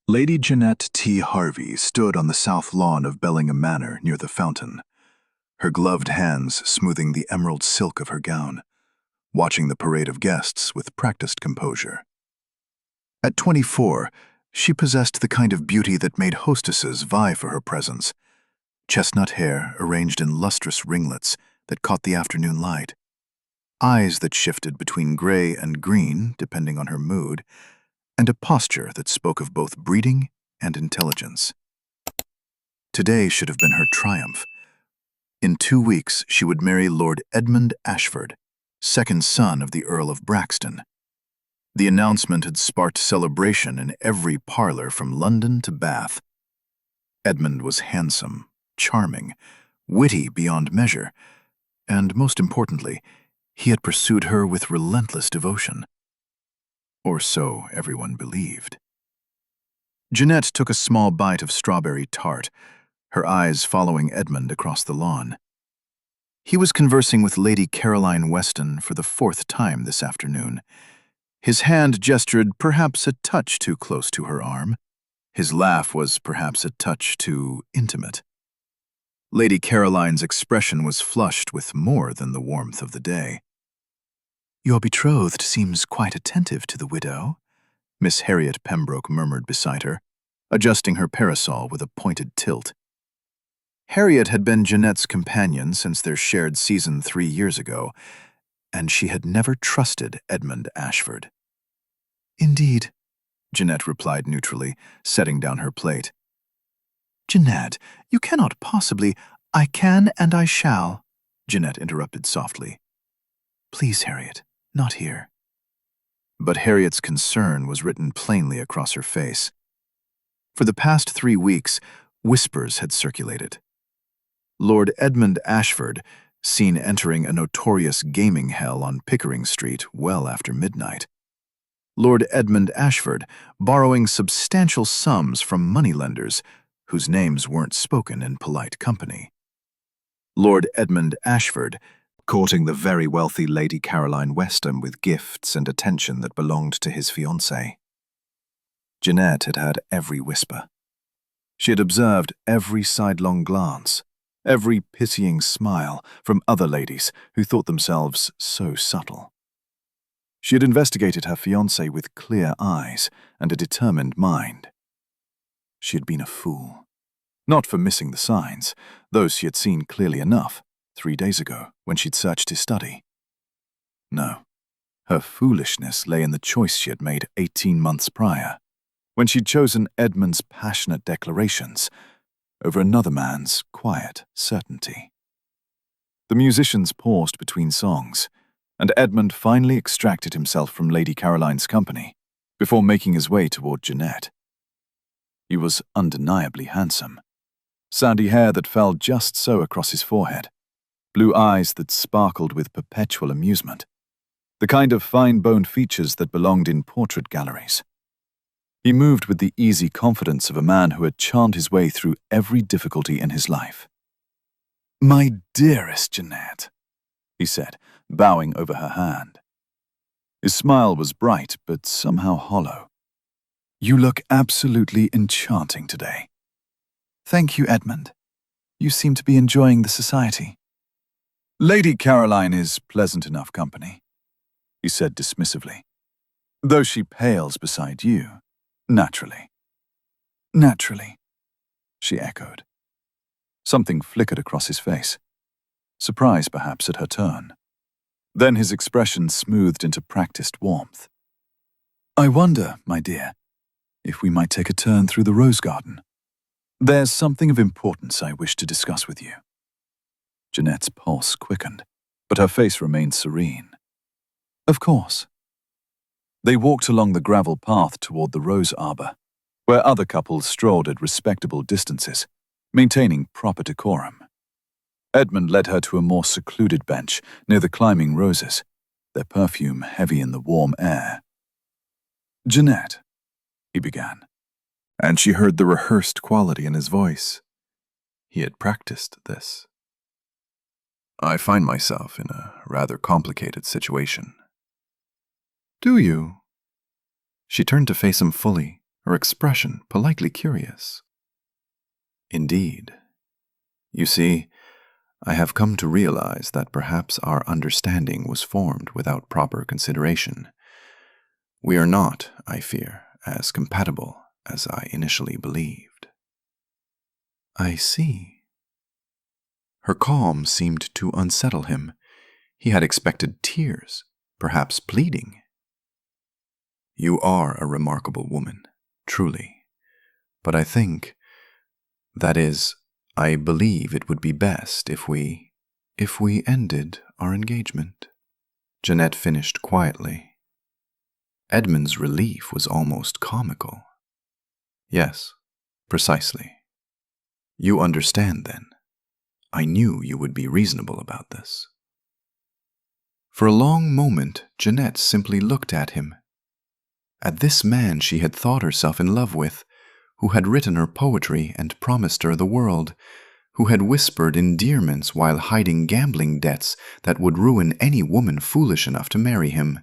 Lady Jeanette T. Harvey stood on the south lawn of Bellingham Manor near the fountain, her gloved hands smoothing the emerald silk of her gown, watching the parade of guests with practiced composure. At 24, she possessed the kind of beauty that made hostesses vie for her presence: chestnut hair arranged in lustrous ringlets that caught the afternoon light, eyes that shifted between gray and green depending on her mood, and a posture that spoke of both breeding and intelligence. Today should have been her triumph. In 2 weeks, she would marry Lord Edmund Ashford, second son of the Earl of Braxton. The announcement had sparked celebration in every parlor from London to Bath. Edmund was handsome, charming, witty beyond measure, and most importantly, he had pursued her with relentless devotion. Or so everyone believed. Jeanette took a small bite of strawberry tart, her eyes following Edmund across the lawn. He was conversing with Lady Caroline Weston for the 4th time this afternoon. His hand gestured perhaps a touch too close to her arm. His laugh was perhaps a touch too intimate. Lady Caroline's expression was flushed with more than the warmth of the day. "Your betrothed seems quite attentive to the widow," Miss Harriet Pembroke murmured beside her, adjusting her parasol with a pointed tilt. Harriet had been Jeanette's companion since their shared season 3 years ago, and she had never trusted Edmund Ashford. "Indeed," Jeanette replied neutrally, setting down her plate. "Jeanette, you cannot possibly—" "I can and I shall," Jeanette interrupted softly. "Please, Harriet, not here." But Harriet's concern was written plainly across her face. For the past 3 weeks, whispers had circulated. Lord Edmund Ashford, seen entering a notorious gaming hell on Pickering Street well after midnight. Lord Edmund Ashford borrowing substantial sums from moneylenders whose names weren't spoken in polite company. Lord Edmund Ashford courting the very wealthy Lady Caroline Weston with gifts and attention that belonged to his fiancée. Jeanette had had every whisper. She had observed every sidelong glance, every pitying smile from other ladies who thought themselves so subtle. She had investigated her fiancé with clear eyes and a determined mind. She had been a fool. Not for missing the signs, those she had seen clearly enough 3 days ago when she'd searched his study. No, her foolishness lay in the choice she had made 18 months prior, when she'd chosen Edmund's passionate declarations over another man's quiet certainty. The musicians paused between songs, and Edmund finally extracted himself from Lady Caroline's company before making his way toward Jeanette. He was undeniably handsome. Sandy hair that fell just so across his forehead, blue eyes that sparkled with perpetual amusement, the kind of fine-boned features that belonged in portrait galleries. He moved with the easy confidence of a man who had charmed his way through every difficulty in his life. "My dearest Jeanette," he said, bowing over her hand. His smile was bright but somehow hollow. "You look absolutely enchanting today." "Thank you, Edmund. You seem to be enjoying the society." "Lady Caroline is pleasant enough company," he said dismissively, "though she pales beside you, naturally." "Naturally," she echoed. Something flickered across his face, surprise perhaps at her turn. Then his expression smoothed into practiced warmth. "I wonder, my dear, if we might take a turn through the rose garden. There's something of importance I wish to discuss with you." Jeanette's pulse quickened, but her face remained serene. "Of course." They walked along the gravel path toward the rose arbor, where other couples strolled at respectable distances, maintaining proper decorum. Edmund led her to a more secluded bench near the climbing roses, their perfume heavy in the warm air. "Jeanette," he began, and she heard the rehearsed quality in his voice. He had practiced this. "I find myself in a rather complicated situation." "Do you?" She turned to face him fully, her expression politely curious. "Indeed. You see, I have come to realize that perhaps our understanding was formed without proper consideration. We are not, I fear, as compatible as I initially believed." "I see." Her calm seemed to unsettle him. He had expected tears, perhaps pleading. "You are a remarkable woman, truly. But I think, that is, I believe it would be best if we ended our engagement," Jeanette finished quietly. Edmund's relief was almost comical. "Yes, precisely. You understand, then. I knew you would be reasonable about this." For a long moment, Jeanette simply looked at him. At this man she had thought herself in love with, who had written her poetry and promised her the world, who had whispered endearments while hiding gambling debts that would ruin any woman foolish enough to marry him,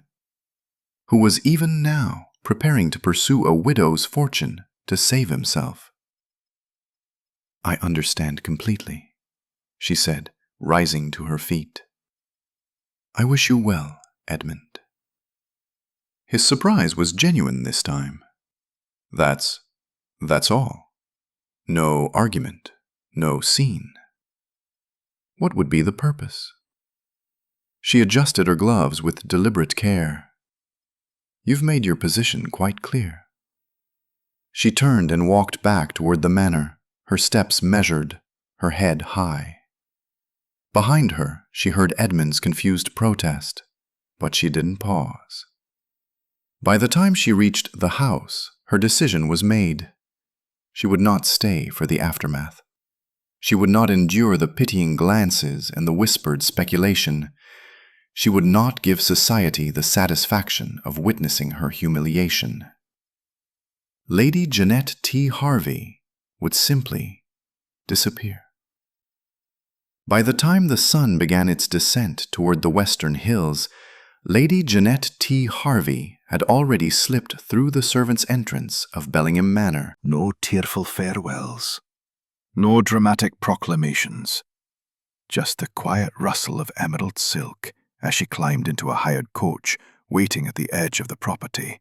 who was even now preparing to pursue a widow's fortune to save himself. "I understand completely," she said, rising to her feet. "I wish you well, Edmund." His surprise was genuine this time. That's all. No argument, no scene. What would be the purpose? She adjusted her gloves with deliberate care. "You've made your position quite clear." She turned and walked back toward the manor, her steps measured, her head high. Behind her, she heard Edmund's confused protest, but she didn't pause. By the time she reached the house, her decision was made. She would not stay for the aftermath. She would not endure the pitying glances and the whispered speculation. She would not give society the satisfaction of witnessing her humiliation. Lady Jeanette T. Harvey would simply disappear. By the time the sun began its descent toward the western hills, Lady Jeanette T. Harvey had already slipped through the servants' entrance of Bellingham Manor. No tearful farewells, no dramatic proclamations, just the quiet rustle of emerald silk as she climbed into a hired coach waiting at the edge of the property,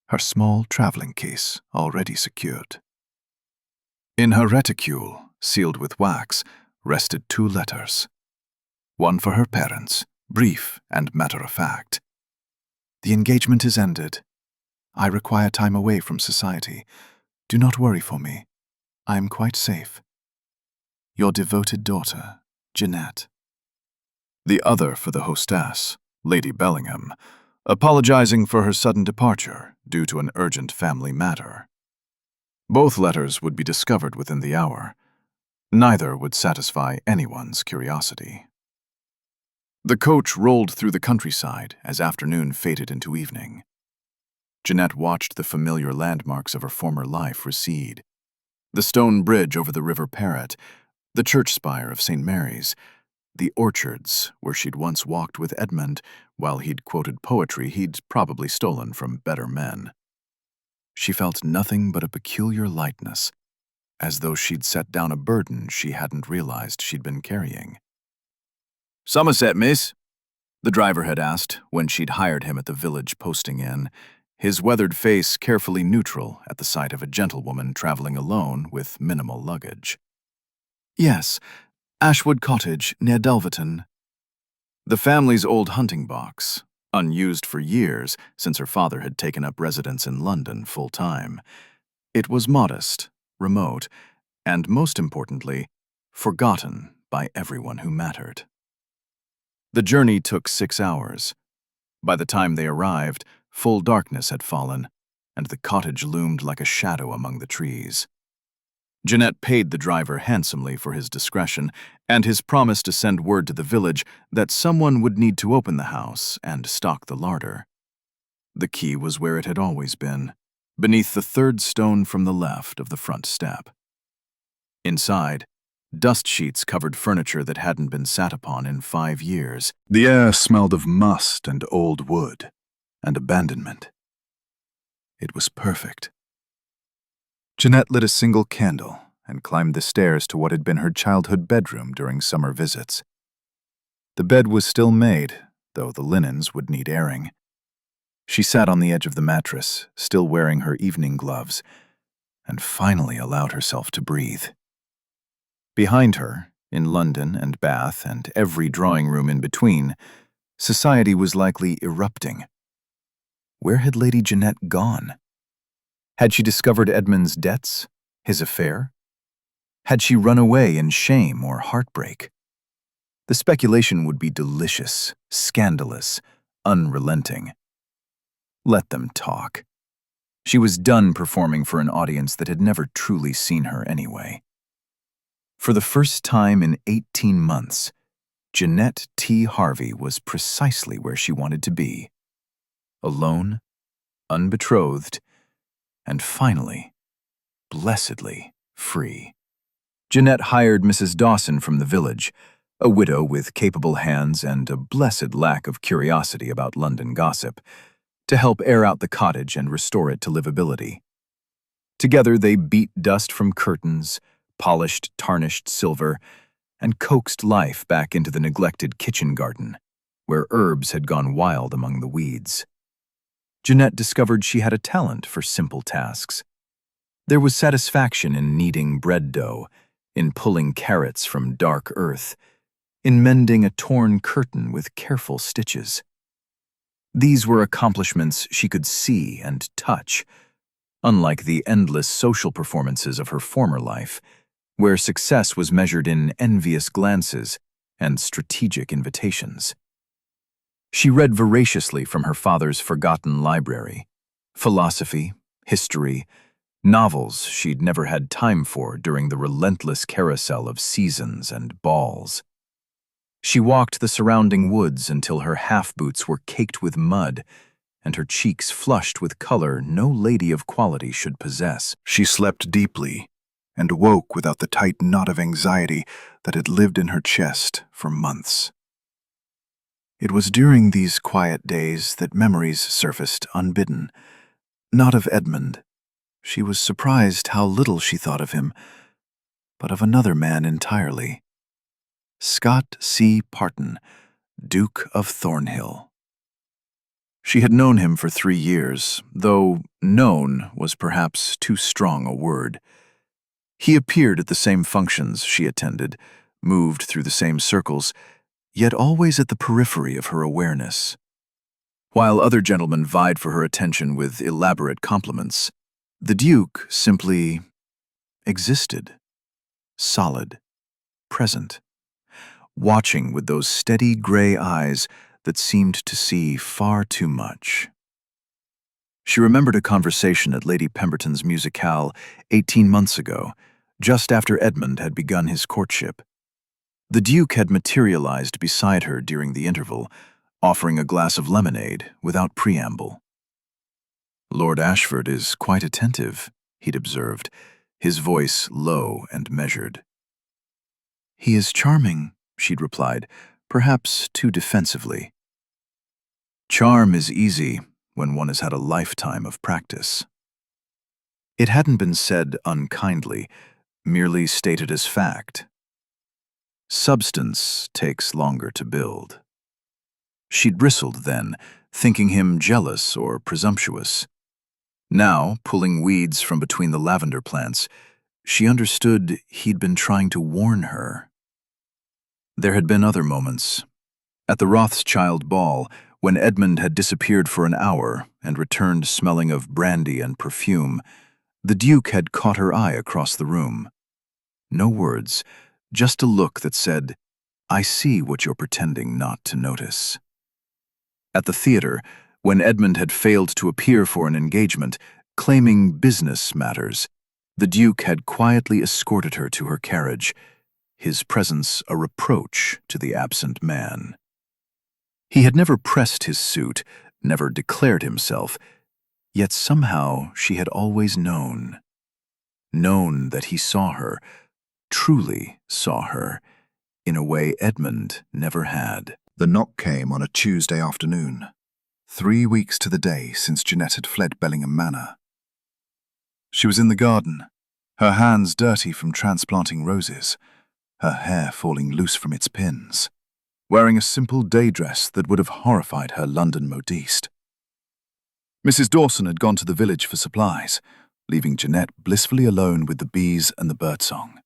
her small travelling case already secured. In her reticule, sealed with wax, rested 2 letters. One for her parents, brief and matter-of-fact. "The engagement is ended. I require time away from society. Do not worry for me. I am quite safe. Your devoted daughter, Jeanette." The other for the hostess, Lady Bellingham, apologizing for her sudden departure due to an urgent family matter. Both letters would be discovered within the hour. Neither would satisfy anyone's curiosity. The coach rolled through the countryside as afternoon faded into evening. Jeanette watched the familiar landmarks of her former life recede. The stone bridge over the River Parrett, the church spire of St. Mary's, the orchards where she'd once walked with Edmund while he'd quoted poetry he'd probably stolen from better men. She felt nothing but a peculiar lightness, as though she'd set down a burden she hadn't realized she'd been carrying. "Somerset, miss?" the driver had asked when she'd hired him at the village posting inn, his weathered face carefully neutral at the sight of a gentlewoman traveling alone with minimal luggage. "Yes, Ashwood Cottage, near Dulverton." The family's old hunting box, unused for years since her father had taken up residence in London full-time. It was modest, remote, and most importantly, forgotten by everyone who mattered. The journey took 6 hours. By the time they arrived, full darkness had fallen, and the cottage loomed like a shadow among the trees. Jeanette paid the driver handsomely for his discretion and his promise to send word to the village that someone would need to open the house and stock the larder. The key was where it had always been, beneath the 3rd stone from the left of the front step. Inside, dust sheets covered furniture that hadn't been sat upon in 5 years. The air smelled of must and old wood, and abandonment. It was perfect. Jeanette lit a single candle and climbed the stairs to what had been her childhood bedroom during summer visits. The bed was still made, though the linens would need airing. She sat on the edge of the mattress, still wearing her evening gloves, and finally allowed herself to breathe. Behind her, in London and Bath and every drawing room in between, society was likely erupting. Where had Lady Jeanette gone? Had she discovered Edmund's debts, his affair? Had she run away in shame or heartbreak? The speculation would be delicious, scandalous, unrelenting. Let them talk. She was done performing for an audience that had never truly seen her anyway. For the first time in 18 months, Jeanette T. Harvey was precisely where she wanted to be. Alone, unbetrothed, and finally, blessedly free. Jeanette hired Mrs. Dawson from the village, a widow with capable hands and a blessed lack of curiosity about London gossip, to help air out the cottage and restore it to livability. Together they beat dust from curtains, polished tarnished silver, and coaxed life back into the neglected kitchen garden, where herbs had gone wild among the weeds. Jeanette discovered she had a talent for simple tasks. There was satisfaction in kneading bread dough, in pulling carrots from dark earth, in mending a torn curtain with careful stitches. These were accomplishments she could see and touch, unlike the endless social performances of her former life, where success was measured in envious glances and strategic invitations. She read voraciously from her father's forgotten library, philosophy, history, novels she'd never had time for during the relentless carousel of seasons and balls. She walked the surrounding woods until her half-boots were caked with mud and her cheeks flushed with color no lady of quality should possess. She slept deeply and woke without the tight knot of anxiety that had lived in her chest for months. It was during these quiet days that memories surfaced unbidden. Not of Edmund. She was surprised how little she thought of him, but of another man entirely. Scott C. Parton, Duke of Thornhill. She had known him for 3 years, though known was perhaps too strong a word. He appeared at the same functions she attended, moved through the same circles, yet always at the periphery of her awareness. While other gentlemen vied for her attention with elaborate compliments, the Duke simply existed, solid, present, watching with those steady gray eyes that seemed to see far too much. She remembered a conversation at Lady Pemberton's musicale 18 months ago, just after Edmund had begun his courtship. The Duke had materialized beside her during the interval, offering a glass of lemonade without preamble. "Lord Ashford is quite attentive," he'd observed, his voice low and measured. "He is charming," she'd replied, perhaps too defensively. Charm is easy when one has had a lifetime of practice. It hadn't been said unkindly, merely stated as fact. Substance takes longer to build. She'd bristled then, thinking him jealous or presumptuous. Now, pulling weeds from between the lavender plants, she understood he'd been trying to warn her. There had been other moments. At the Rothschild ball, when Edmund had disappeared for an hour and returned smelling of brandy and perfume, the Duke had caught her eye across the room. No words, just a look that said, "I see what you're pretending not to notice." At the theater, when Edmund had failed to appear for an engagement, claiming business matters, the Duke had quietly escorted her to her carriage, his presence a reproach to the absent man. He had never pressed his suit, never declared himself, yet somehow she had always known. Known that he saw her, truly saw her, in a way Edmund never had. The knock came on a Tuesday afternoon, 3 weeks to the day since Jeanette had fled Bellingham Manor. She was in the garden, her hands dirty from transplanting roses, her hair falling loose from its pins, wearing a simple day dress that would have horrified her London modiste. Mrs. Dawson had gone to the village for supplies, leaving Jeanette blissfully alone with the bees and the birdsong.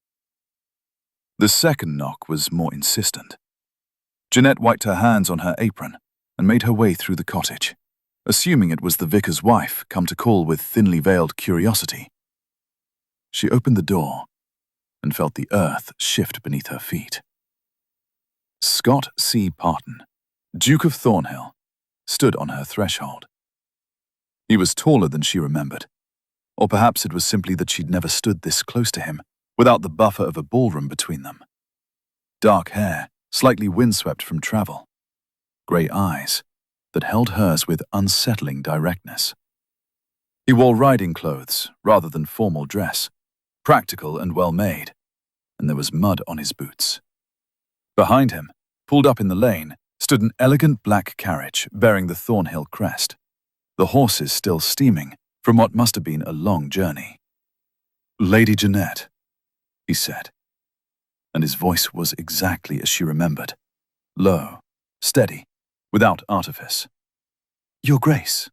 The second knock was more insistent. Jeanette wiped her hands on her apron and made her way through the cottage, assuming it was the vicar's wife come to call with thinly veiled curiosity. She opened the door and felt the earth shift beneath her feet. Scott C. Parton, Duke of Thornhill, stood on her threshold. He was taller than she remembered, or perhaps it was simply that she'd never stood this close to him, without the buffer of a ballroom between them. Dark hair, slightly windswept from travel. Grey eyes that held hers with unsettling directness. He wore riding clothes rather than formal dress, practical and well-made, and there was mud on his boots. Behind him, pulled up in the lane, stood an elegant black carriage bearing the Thornhill crest, the horses still steaming from what must have been a long journey. "Lady Jeanette," he said, and his voice was exactly as she remembered, low, steady, without artifice. "Your Grace."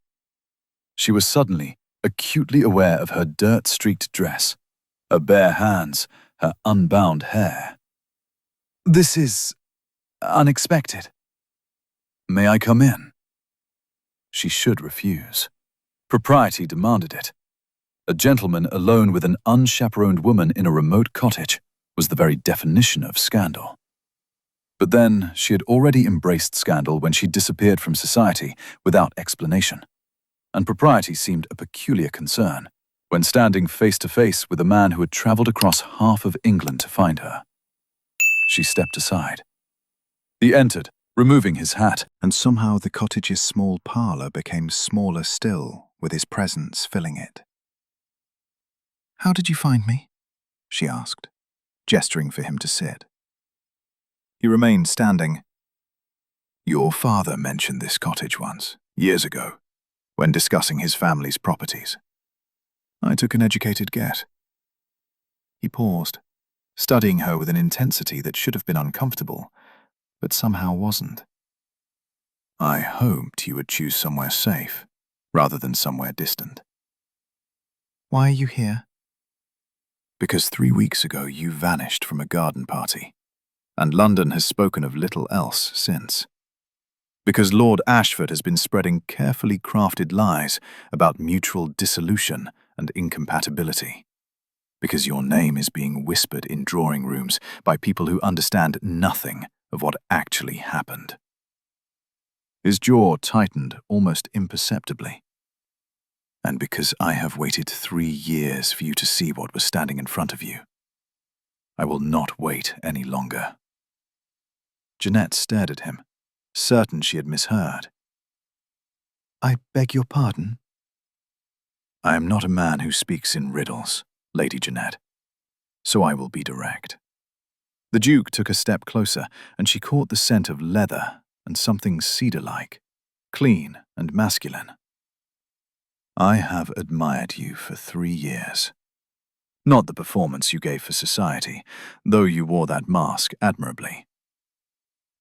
She was suddenly acutely aware of her dirt-streaked dress, her bare hands, her unbound hair. "This is unexpected." "May I come in?" She should refuse. Propriety demanded it. A gentleman alone with an unchaperoned woman in a remote cottage was the very definition of scandal. But then she had already embraced scandal when she disappeared from society without explanation, and propriety seemed a peculiar concern when standing face to face with a man who had travelled across half of England to find her. She stepped aside. He entered, removing his hat, And somehow the cottage's small parlour became smaller still, with his presence filling it. "How did you find me?" she asked, gesturing for him to sit. He remained standing. "Your father mentioned this cottage once, years ago, when discussing his family's properties. I took an educated guess." He paused, studying her with an intensity that should have been uncomfortable, but somehow wasn't. "I hoped you would choose somewhere safe, rather than somewhere distant." "Why are you here?" "Because 3 weeks ago you vanished from a garden party, and London has spoken of little else since. Because Lord Ashford has been spreading carefully crafted lies about mutual dissolution and incompatibility. Because your name is being whispered in drawing rooms by people who understand nothing of what actually happened." His jaw tightened almost imperceptibly. "And because I have waited 3 years for you to see what was standing in front of you. I will not wait any longer." Jeanette stared at him, certain she had misheard. "I beg your pardon?" "I am not a man who speaks in riddles, Lady Jeanette, so I will be direct." The Duke took a step closer, and she caught the scent of leather and something cedar-like, clean and masculine. "I have admired you for 3 years. Not the performance you gave for society, though you wore that mask admirably.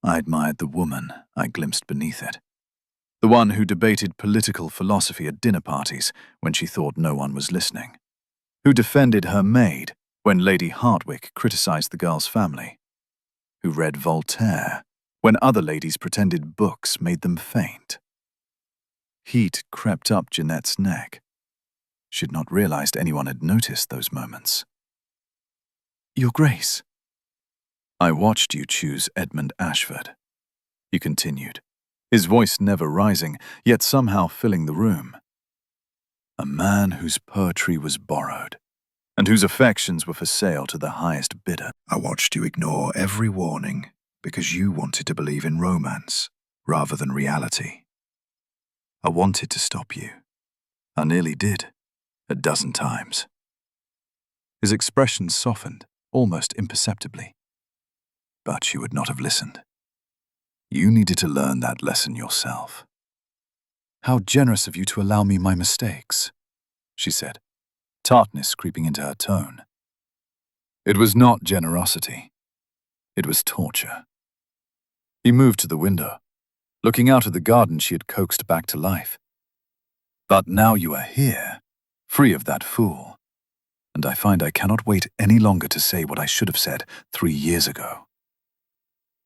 I admired the woman I glimpsed beneath it. The one who debated political philosophy at dinner parties when she thought no one was listening. Who defended her maid when Lady Hartwick criticized the girl's family. Who read Voltaire when other ladies pretended books made them faint." Heat crept up Jeanette's neck. She had not realized anyone had noticed those moments. "Your Grace." "I watched you choose Edmund Ashford," he continued, his voice never rising, yet somehow filling the room. "A man whose poetry was borrowed, and whose affections were for sale to the highest bidder. I watched you ignore every warning because you wanted to believe in romance rather than reality. I wanted to stop you. I nearly did, a dozen times." His expression softened, almost imperceptibly. "But you would not have listened. You needed to learn that lesson yourself." "How generous of you to allow me my mistakes," she said, tartness creeping into her tone. It was not generosity. It was torture. He moved to the window, looking out at the garden she had coaxed back to life. But now you are here, free of that fool, and I find I cannot wait any longer to say what I should have said 3 years ago.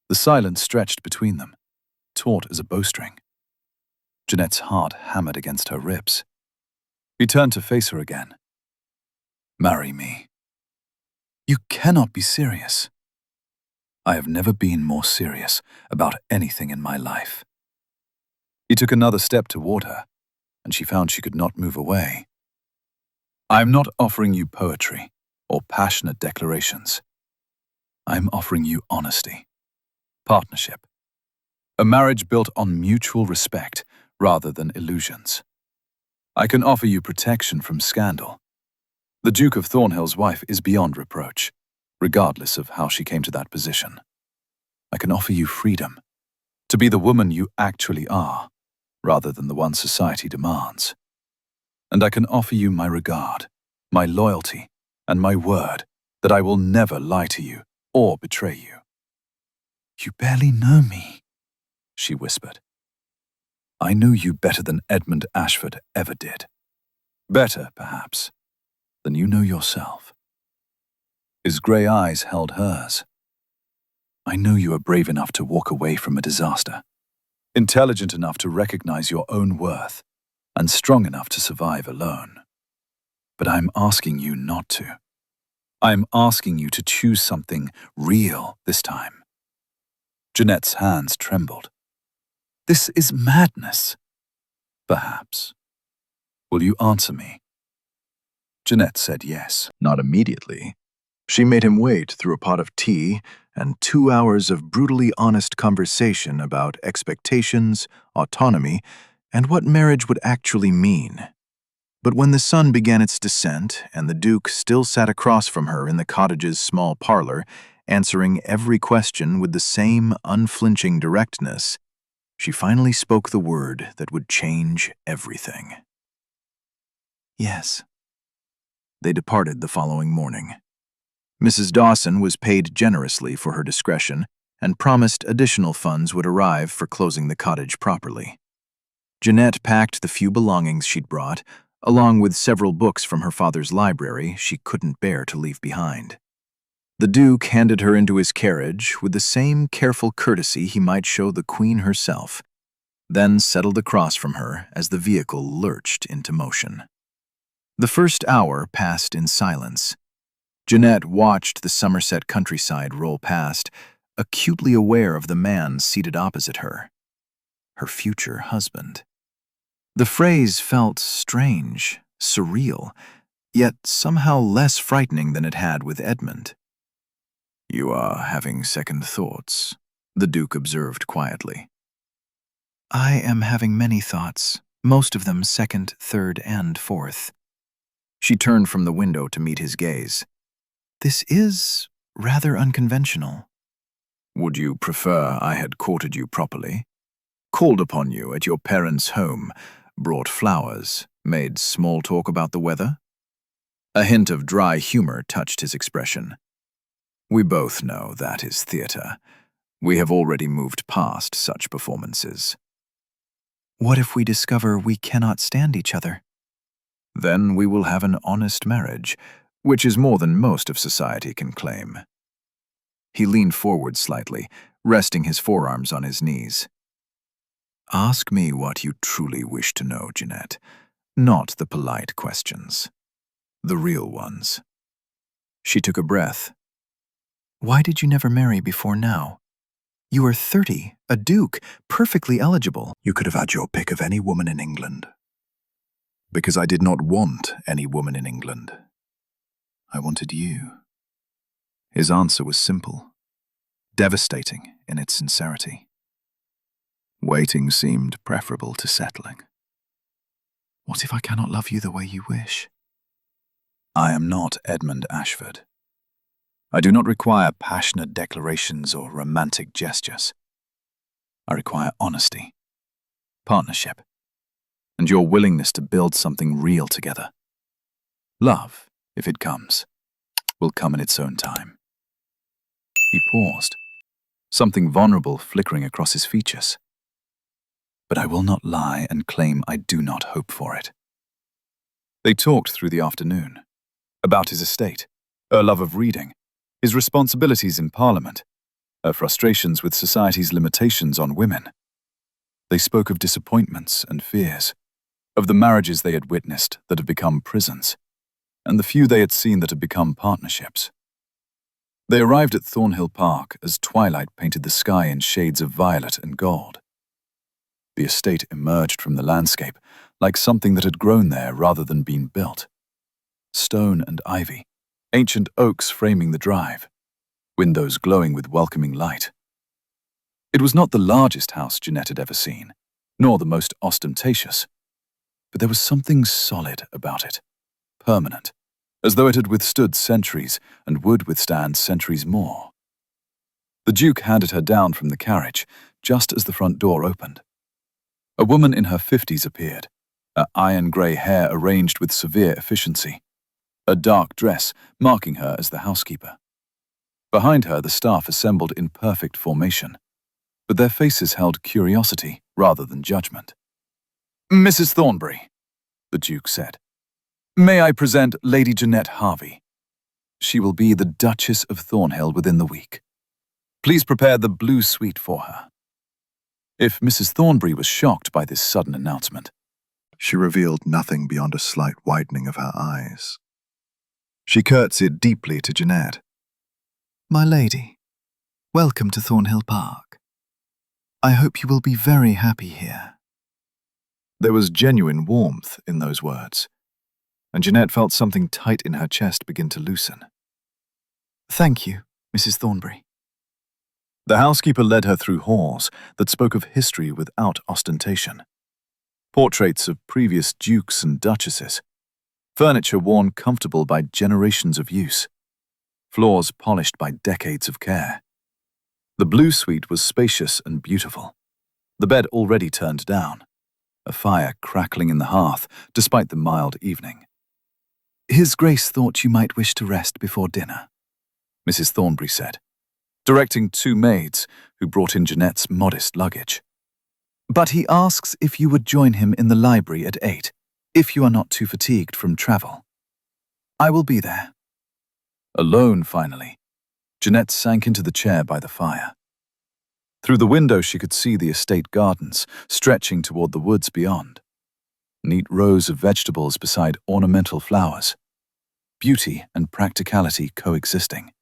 The silence stretched between them, taut as a bowstring. Jeanette's heart hammered against her ribs. He turned to face her again. Marry me. You cannot be serious. I have never been more serious about anything in my life. He took another step toward her, and she found she could not move away. I am not offering you poetry or passionate declarations. I am offering you honesty, partnership, a marriage built on mutual respect rather than illusions. I can offer you protection from scandal. The Duke of Thornhill's wife is beyond reproach, regardless of how she came to that position. I can offer you freedom, to be the woman you actually are, rather than the one society demands. And I can offer you my regard, my loyalty, and my word that I will never lie to you or betray you. You barely know me, she whispered. I knew you better than Edmund Ashford ever did. Better, perhaps, than you know yourself. His grey eyes held hers. I know you are brave enough to walk away from a disaster, intelligent enough to recognize your own worth, and strong enough to survive alone. But I'm asking you not to. I'm asking you to choose something real this time. Jeanette's hands trembled. This is madness. Perhaps. Will you answer me? Jeanette said yes. Not immediately. She made him wait through a pot of tea and 2 hours of brutally honest conversation about expectations, autonomy, and what marriage would actually mean. But when the sun began its descent and the Duke still sat across from her in the cottage's small parlor, answering every question with the same unflinching directness, she finally spoke the word that would change everything. Yes. They departed the following morning. Mrs. Dawson was paid generously for her discretion and promised additional funds would arrive for closing the cottage properly. Jeanette packed the few belongings she'd brought, along with several books from her father's library she couldn't bear to leave behind. The Duke handed her into his carriage with the same careful courtesy he might show the Queen herself, then settled across from her as the vehicle lurched into motion. The first hour passed in silence. Jeanette watched the Somerset countryside roll past, acutely aware of the man seated opposite her, her future husband. The phrase felt strange, surreal, yet somehow less frightening than it had with Edmund. You are having second thoughts, the Duke observed quietly. I am having many thoughts, most of them second, third, and fourth. She turned from the window to meet his gaze. This is rather unconventional. Would you prefer I had courted you properly? Called upon you at your parents' home, brought flowers, made small talk about the weather? A hint of dry humor touched his expression. We both know that is theater. We have already moved past such performances. What if we discover we cannot stand each other? Then we will have an honest marriage, which is more than most of society can claim. He leaned forward slightly, resting his forearms on his knees. Ask me what you truly wish to know, Jeanette, not the polite questions. The real ones. She took a breath. Why did you never marry before now? You are 30, a duke, perfectly eligible. You could have had your pick of any woman in England. Because I did not want any woman in England. I wanted you. His answer was simple, devastating in its sincerity. Waiting seemed preferable to settling. What if I cannot love you the way you wish? I am not Edmund Ashford. I do not require passionate declarations or romantic gestures. I require honesty, partnership, and your willingness to build something real together. Love, if it comes, will come in its own time. He paused, something vulnerable flickering across his features. But I will not lie and claim I do not hope for it. They talked through the afternoon, about his estate, her love of reading, his responsibilities in Parliament, her frustrations with society's limitations on women. They spoke of disappointments and fears, of the marriages they had witnessed that had become prisons, and the few they had seen that had become partnerships. They arrived at Thornhill Park as twilight painted the sky in shades of violet and gold. The estate emerged from the landscape like something that had grown there rather than been built. Stone and ivy, ancient oaks framing the drive, windows glowing with welcoming light. It was not the largest house Jeanette had ever seen, nor the most ostentatious, but there was something solid about it, permanent, as though it had withstood centuries and would withstand centuries more. The Duke handed her down from the carriage just as the front door opened. A woman in her 50s appeared, her iron-grey hair arranged with severe efficiency, a dark dress marking her as the housekeeper. Behind her, the staff assembled in perfect formation, but their faces held curiosity rather than judgment. "Mrs. Thornbury," the Duke said, "may I present Lady Jeanette Harvey? She will be the Duchess of Thornhill within the week. Please prepare the blue suite for her." If Mrs. Thornbury was shocked by this sudden announcement, she revealed nothing beyond a slight widening of her eyes. She curtsied deeply to Jeanette. "My lady, welcome to Thornhill Park. I hope you will be very happy here." There was genuine warmth in those words, and Jeanette felt something tight in her chest begin to loosen. "Thank you, Mrs. Thornbury." The housekeeper led her through halls that spoke of history without ostentation. Portraits of previous dukes and duchesses, furniture worn comfortable by generations of use, floors polished by decades of care. The blue suite was spacious and beautiful, the bed already turned down, a fire crackling in the hearth despite the mild evening. "His Grace thought you might wish to rest before dinner," Mrs. Thornbury said, directing two maids who brought in Jeanette's modest luggage. "But he asks if you would join him in the library at 8, if you are not too fatigued from travel. I will be there." Alone, finally, Jeanette sank into the chair by the fire. Through the window she could see the estate gardens stretching toward the woods beyond. Neat rows of vegetables beside ornamental flowers. Beauty and practicality coexisting.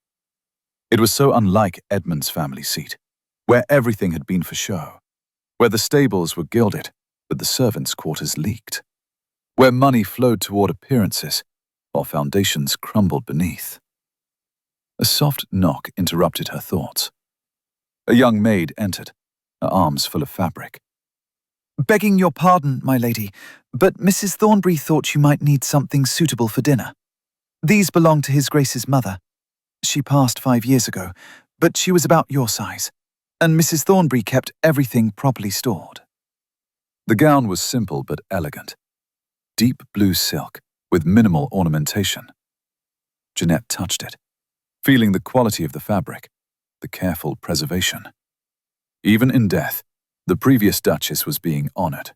It was so unlike Edmund's family seat, where everything had been for show, where the stables were gilded, but the servants' quarters leaked, where money flowed toward appearances, while foundations crumbled beneath. A soft knock interrupted her thoughts. A young maid entered, her arms full of fabric. "Begging your pardon, my lady, but Mrs. Thornbury thought you might need something suitable for dinner. These belong to His Grace's mother. She passed 5 years ago, but she was about your size, and Mrs. Thornbury kept everything properly stored." The gown was simple but elegant. Deep blue silk with minimal ornamentation. Jeanette touched it, feeling the quality of the fabric, the careful preservation. Even in death, the previous Duchess was being honored.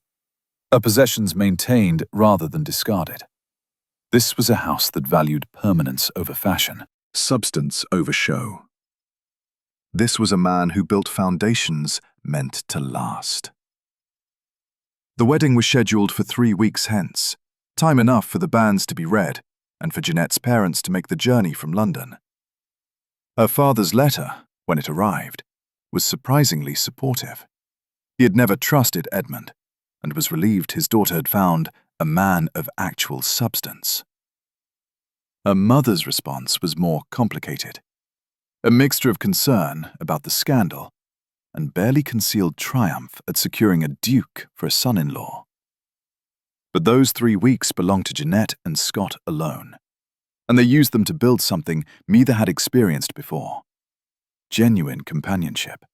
Her possessions maintained rather than discarded. This was a house that valued permanence over fashion. Substance over show. This was a man who built foundations meant to last. The wedding was scheduled for 3 weeks hence, time enough for the banns to be read and for Jeanette's parents to make the journey from London. Her father's letter, when it arrived, was surprisingly supportive. He had never trusted Edmund and was relieved his daughter had found a man of actual substance. Her mother's response was more complicated, a mixture of concern about the scandal and barely concealed triumph at securing a duke for a son-in-law. But those 3 weeks belonged to Jeanette and Scott alone, and they used them to build something neither had experienced before: genuine companionship.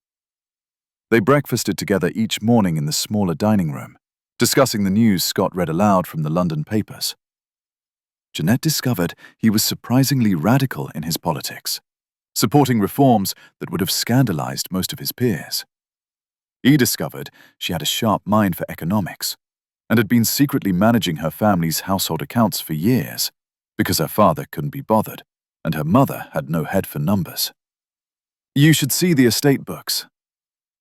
They breakfasted together each morning in the smaller dining room, discussing the news Scott read aloud from the London papers. Jeanette discovered he was surprisingly radical in his politics, supporting reforms that would have scandalized most of his peers. He discovered she had a sharp mind for economics and had been secretly managing her family's household accounts for years because her father couldn't be bothered and her mother had no head for numbers. "You should see the estate books,"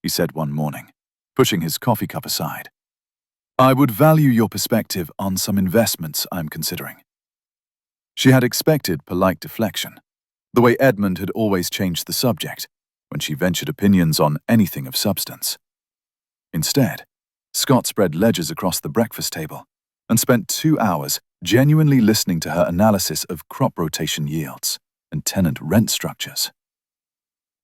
he said one morning, pushing his coffee cup aside. "I would value your perspective on some investments I'm considering." She had expected polite deflection, the way Edmund had always changed the subject when she ventured opinions on anything of substance. Instead, Scott spread ledgers across the breakfast table and spent 2 hours genuinely listening to her analysis of crop rotation yields and tenant rent structures.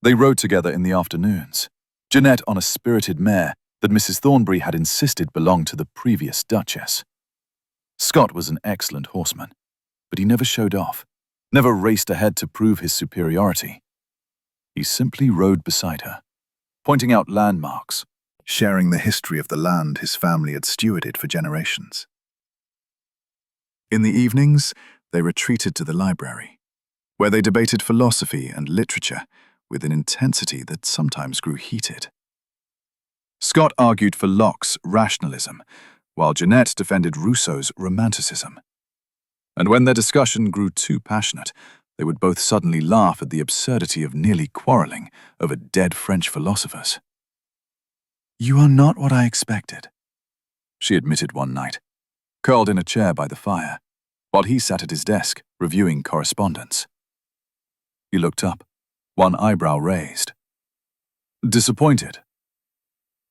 They rode together in the afternoons, Jeanette on a spirited mare that Mrs. Thornbury had insisted belonged to the previous Duchess. Scott was an excellent horseman, but he never showed off, never raced ahead to prove his superiority. He simply rode beside her, pointing out landmarks, sharing the history of the land his family had stewarded for generations. In the evenings, they retreated to the library, where they debated philosophy and literature with an intensity that sometimes grew heated. Scott argued for Locke's rationalism, while Jeanette defended Rousseau's romanticism. And when their discussion grew too passionate, they would both suddenly laugh at the absurdity of nearly quarreling over dead French philosophers. "You are not what I expected," she admitted one night, curled in a chair by the fire, while he sat at his desk reviewing correspondence. He looked up, one eyebrow raised. "Disappointed?"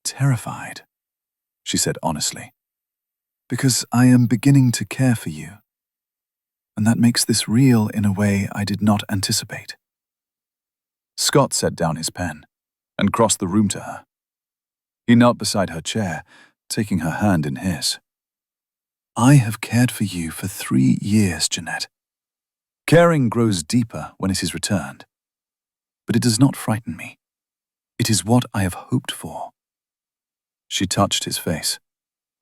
"Terrified," she said honestly, "because I am beginning to care for you, and that makes this real in a way I did not anticipate." Scott set down his pen and crossed the room to her. He knelt beside her chair, taking her hand in his. "I have cared for you for 3 years, Jeanette. Caring grows deeper when it is returned, but it does not frighten me. It is what I have hoped for." She touched his face,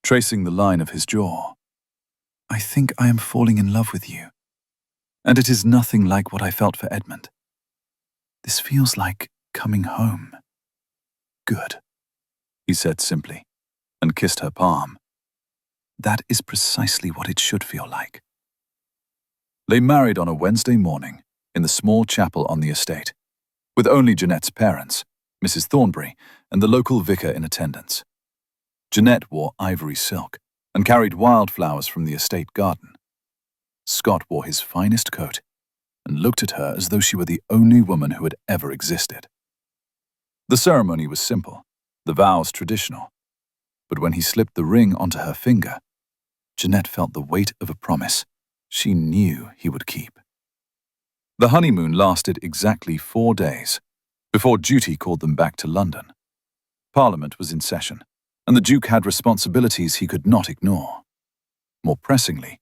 tracing the line of his jaw. "I think I am falling in love with you, and it is nothing like what I felt for Edmund. This feels like coming home." "Good," he said simply, and kissed her palm. "That is precisely what it should feel like." They married on a Wednesday morning in the small chapel on the estate, with only Jeanette's parents, Mrs. Thornbury, and the local vicar in attendance. Jeanette wore ivory silk and carried wildflowers from the estate garden. Scott wore his finest coat and looked at her as though she were the only woman who had ever existed. The ceremony was simple, the vows traditional, but when he slipped the ring onto her finger, Jeanette felt the weight of a promise she knew he would keep. The honeymoon lasted exactly 4 days, before duty called them back to London. Parliament was in session, and the Duke had responsibilities he could not ignore. More pressingly,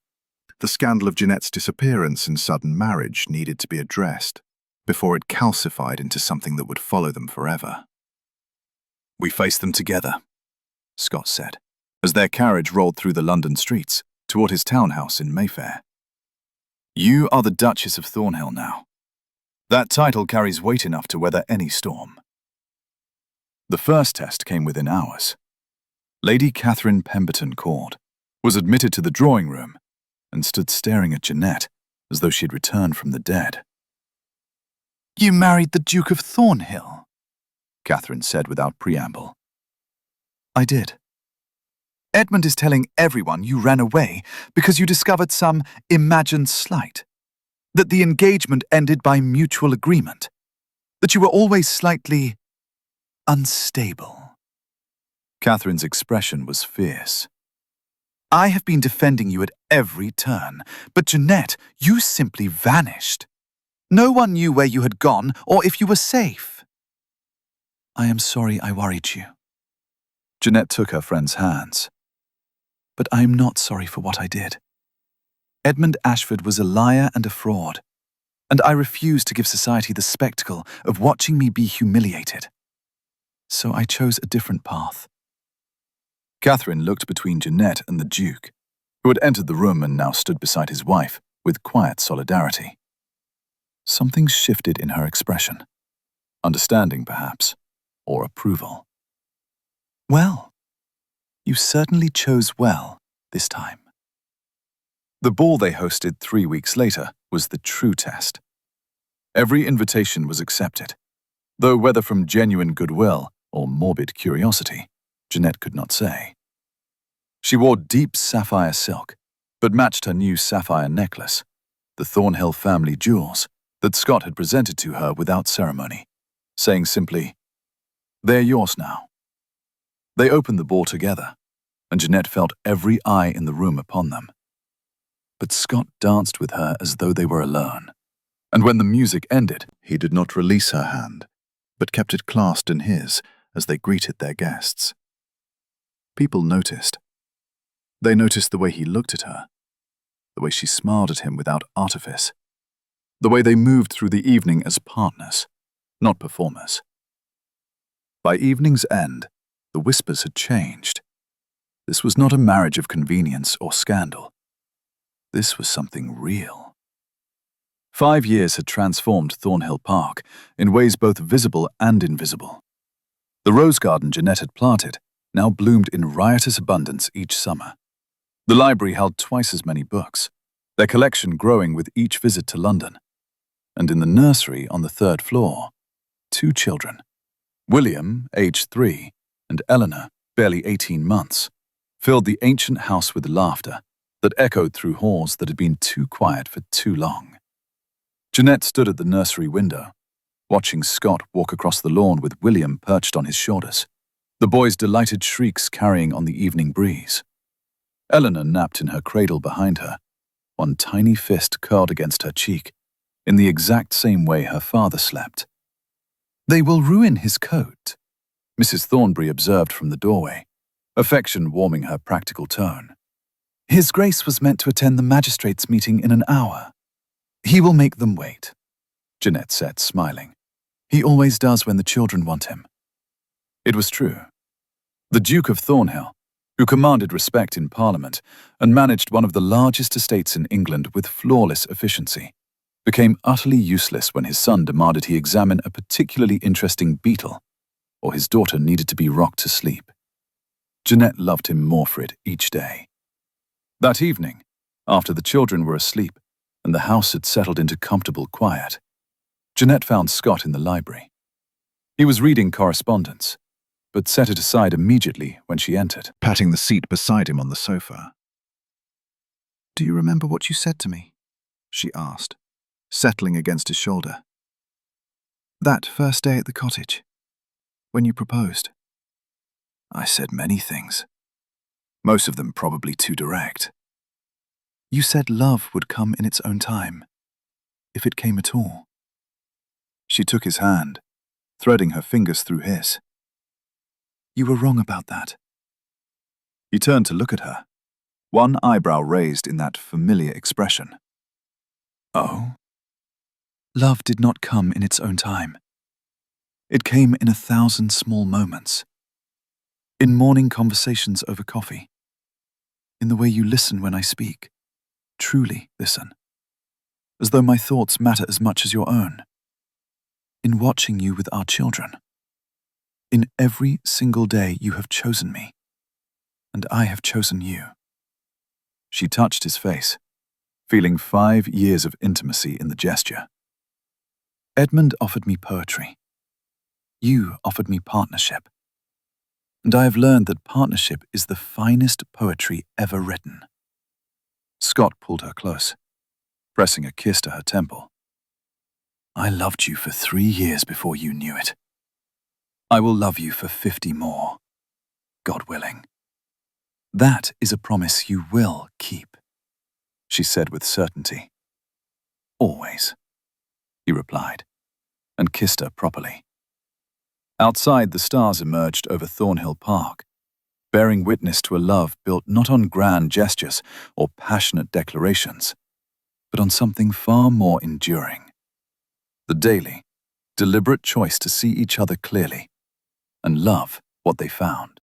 the scandal of Jeanette's disappearance and sudden marriage needed to be addressed before it calcified into something that would follow them forever. "We face them together," Scott said, as their carriage rolled through the London streets toward his townhouse in Mayfair. "You are the Duchess of Thornhill now. That title carries weight enough to weather any storm." The first test came within hours. Lady Catherine Pemberton called, was admitted to the drawing room, and stood staring at Jeanette as though she had returned from the dead. "You married the Duke of Thornhill," Catherine said without preamble. "I did. Edmund is telling everyone you ran away because you discovered some imagined slight, that the engagement ended by mutual agreement, that you were always slightly unstable." Catherine's expression was fierce. "I have been defending you at every turn, but Jeanette, you simply vanished. No one knew where you had gone or if you were safe." "I am sorry I worried you." Jeanette took her friend's hands. "But I am not sorry for what I did. Edmund Ashford was a liar and a fraud, and I refused to give society the spectacle of watching me be humiliated. So I chose a different path." Catherine looked between Jeanette and the Duke, who had entered the room and now stood beside his wife, with quiet solidarity. Something shifted in her expression. Understanding, perhaps, or approval. Well, you certainly chose well this time. The ball they hosted 3 weeks later was the true test. Every invitation was accepted, though whether from genuine goodwill or morbid curiosity, Jeanette could not say. She wore deep sapphire silk, but matched her new sapphire necklace, the Thornhill family jewels that Scott had presented to her without ceremony, saying simply, "They're yours now." They opened the ball together, and Jeanette felt every eye in the room upon them. But Scott danced with her as though they were alone, and when the music ended, He did not release her hand, but kept it clasped in his as they greeted their guests. People noticed. They noticed the way he looked at her, the way she smiled at him without artifice, the way they moved through the evening as partners, not performers. By evening's end, the whispers had changed. This was not a marriage of convenience or scandal. This was something real. 5 years had transformed Thornhill Park in ways both visible and invisible. The rose garden Jeanette had planted now bloomed in riotous abundance each summer. The library held twice as many books, their collection growing with each visit to London. And in the nursery on the 3rd floor, 2 children, William, aged 3, and Eleanor, barely 18 months, filled the ancient house with laughter that echoed through halls that had been too quiet for too long. Jeanette stood at the nursery window, watching Scott walk across the lawn with William perched on his shoulders, the boy's delighted shrieks carrying on the evening breeze. Eleanor napped in her cradle behind her, one tiny fist curled against her cheek, in the exact same way her father slept. "They will ruin his coat," Mrs. Thornbury observed from the doorway, affection warming her practical tone. "His Grace was meant to attend the magistrates' meeting in an hour. He will make them wait," Jeanette said, smiling. "He always does when the children want him." It was true. The Duke of Thornhill, who commanded respect in Parliament and managed one of the largest estates in England with flawless efficiency, became utterly useless when his son demanded he examine a particularly interesting beetle, or his daughter needed to be rocked to sleep. Jeanette loved him more for it each day. That evening, after the children were asleep and the house had settled into comfortable quiet, Jeanette found Scott in the library. He was reading correspondence, but set it aside immediately when she entered, patting the seat beside him on the sofa. "Do you remember what you said to me?" she asked, settling against his shoulder. "That first day at the cottage, when you proposed." "I said many things. Most of them probably too direct." "You said love would come in its own time, if it came at all." She took his hand, threading her fingers through his. "You were wrong about that." He turned to look at her, one eyebrow raised in that familiar expression. "Oh?" "Love did not come in its own time. It came in 1,000 small moments. In morning conversations over coffee. In the way you listen when I speak. Truly listen. As though my thoughts matter as much as your own. In watching you with our children. In every single day you have chosen me. And I have chosen you." She touched his face, feeling 5 years of intimacy in the gesture. "Edmund offered me poetry. You offered me partnership. And I have learned that partnership is the finest poetry ever written." Scott pulled her close, pressing a kiss to her temple. "I loved you for 3 years before you knew it. I will love you for 50 more, God willing. That is a promise you will keep," she said with certainty. "Always," he replied, and kissed her properly. Outside, the stars emerged over Thornhill Park, bearing witness to a love built not on grand gestures or passionate declarations, but on something far more enduring. The daily, deliberate choice to see each other clearly and love what they found.